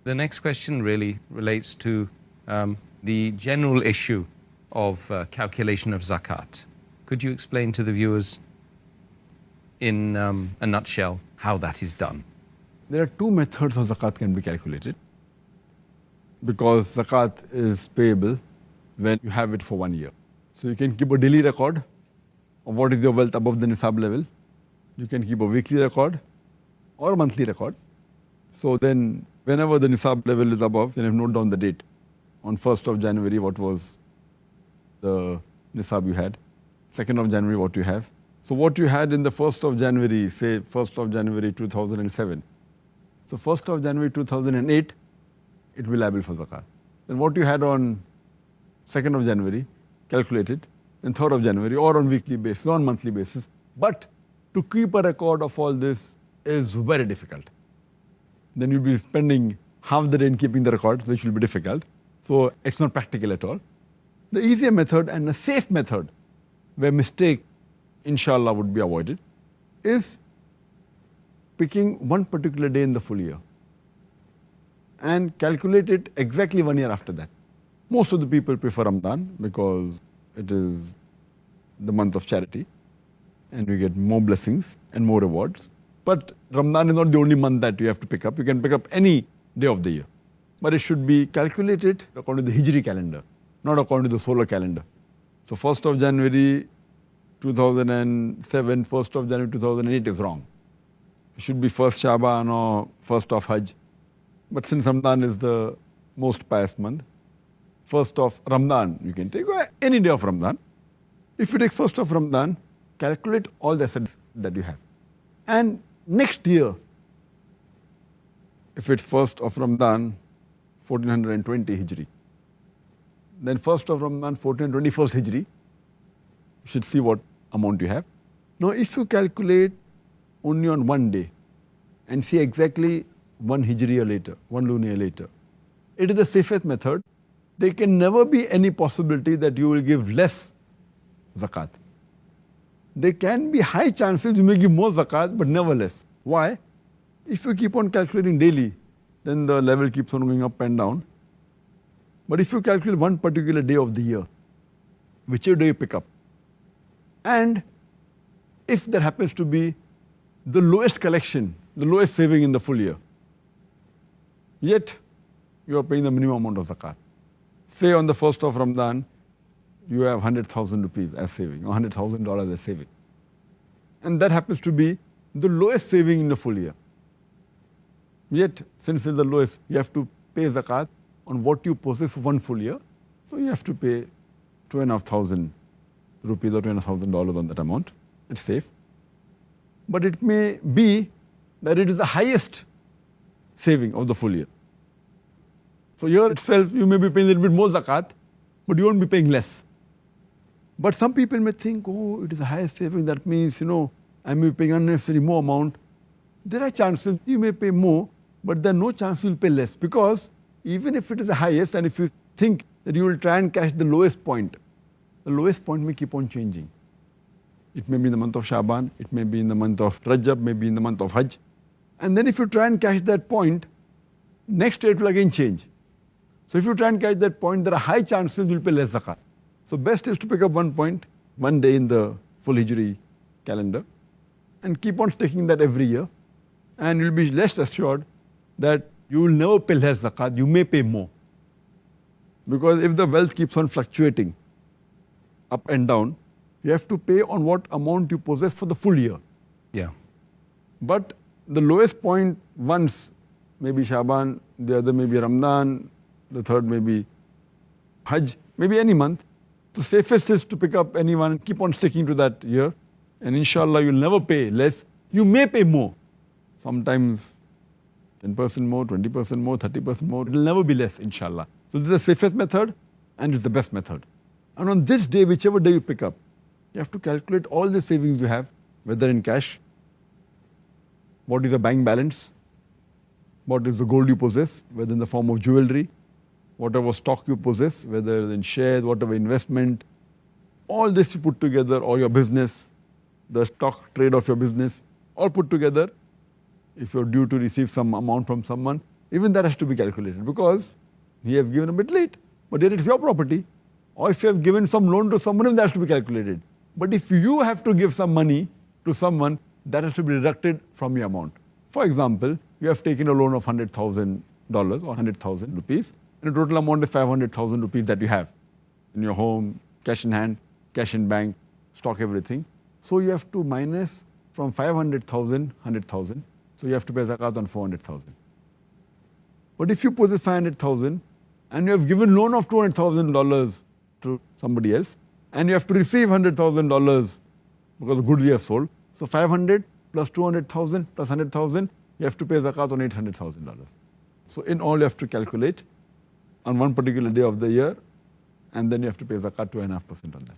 The next question really relates to the general issue of calculation of zakat. Could you explain to the viewers in a nutshell how that is done? There are two methods of zakat can be calculated, because zakat is payable when you have it for 1 year. So you can keep a daily record of what is your wealth above the nisab level. You can keep a weekly record or a monthly record. So then whenever the nisab level is above, then you note down the date. On 1st of January, what was the nisab you had? 2nd of January, what you have. So what you had in the 1st of January, say 1st of January 2007. So 1st of January 2008, it will be liable for zakat. Then what you had on 2nd of January, calculate it. Then 3rd of January, or on weekly basis, or on monthly basis. But to keep a record of all this is very difficult. Then you'll be spending half the day in keeping the record, which will be difficult. So it's not practical at all. The easier method and a safe method, where mistake, inshallah, would be avoided, is picking one particular day in the full year and calculate it exactly 1 year after that. Most of the people prefer Ramadan because it is the month of charity and you get more blessings and more rewards. But Ramadan is not the only month that you have to pick up. You can pick up any day of the year. But it should be calculated according to the Hijri calendar, not according to the solar calendar. So 1st of January 2007, 1st of January 2008 is wrong. It should be 1st Shaban or 1st of Hajj. But since Ramadan is the most pious month, 1st of Ramadan, you can take any day of Ramadan. If you take 1st of Ramadan, calculate all the assets that you have. And next year, if it's 1st of Ramadan, 1420 Hijri, then 1st of Ramadan, 1421st Hijri, you should see what amount you have. Now, if you calculate only on one day and see exactly one Hijri year later, one lunar year later, it is the safest method. There can never be any possibility that you will give less zakat. There can be high chances you may give more zakat, but never less. Why? If you keep on calculating daily, then the level keeps on going up and down. But if you calculate one particular day of the year, whichever day you pick up, and if there happens to be the lowest collection, the lowest saving in the full year, yet you are paying the minimum amount of zakat. Say on the 1st of Ramadan, you have 100,000 rupees as saving, or $100,000 as saving. And that happens to be the lowest saving in the full year. Yet, since it's the lowest, you have to pay zakat on what you possess for one full year. So you have to pay 2,500 rupees or $2,500 on that amount. It's safe. But it may be that it is the highest saving of the full year. So here itself, you may be paying a little bit more zakat, but you won't be paying less. But some people may think, oh, it is the highest saving. That means, I may be paying unnecessary more amount. There are chances you may pay more, but there are no chance you will pay less. Because even if it is the highest, and if you think that you will try and catch the lowest point may keep on changing. It may be in the month of Shaban, it may be in the month of Rajab, maybe in the month of Hajj. And then if you try and catch that point, next year it will again change. So if you try and catch that point, there are high chances you will pay less zakat. So best is to pick up one point, one day in the full Hijri calendar, and keep on taking that every year. And you'll be less assured that you will never pay less zakat, you may pay more. Because if the wealth keeps on fluctuating up and down, you have to pay on what amount you possess for the full year. Yeah. But the lowest point once, maybe Shaban, the other may be Ramadan, the third may be Hajj, maybe any month. The safest is to pick up any one and keep on sticking to that year. And inshallah, you'll never pay less. You may pay more. Sometimes 10% more, 20% more, 30% more. It will never be less, inshallah. So this is the safest method and it's the best method. And on this day, whichever day you pick up, you have to calculate all the savings you have, whether in cash, what is the bank balance, what is the gold you possess, whether in the form of jewelry, whatever stock you possess, whether in shares, whatever investment, all this you put together, or your business, the stock trade of your business, all put together. If you're due to receive some amount from someone, even that has to be calculated because he has given a bit late, but yet it's your property. Or if you have given some loan to someone, that has to be calculated. But if you have to give some money to someone, that has to be deducted from your amount. For example, you have taken a loan of $100,000 or 100,000 rupees, and the total amount is 500,000 rupees that you have in your home, cash in hand, cash in bank, stock, everything. So you have to minus from 500,000, 100,000. So you have to pay zakat on 400,000. But if you possess 500,000 and you have given loan of $200,000 to somebody else, and you have to receive $100,000 because the goods you have sold, so 500 plus 200,000 plus 100,000, you have to pay zakat on $800,000. So in all, you have to calculate on one particular day of the year, and then you have to pay zakat 2.5% on that.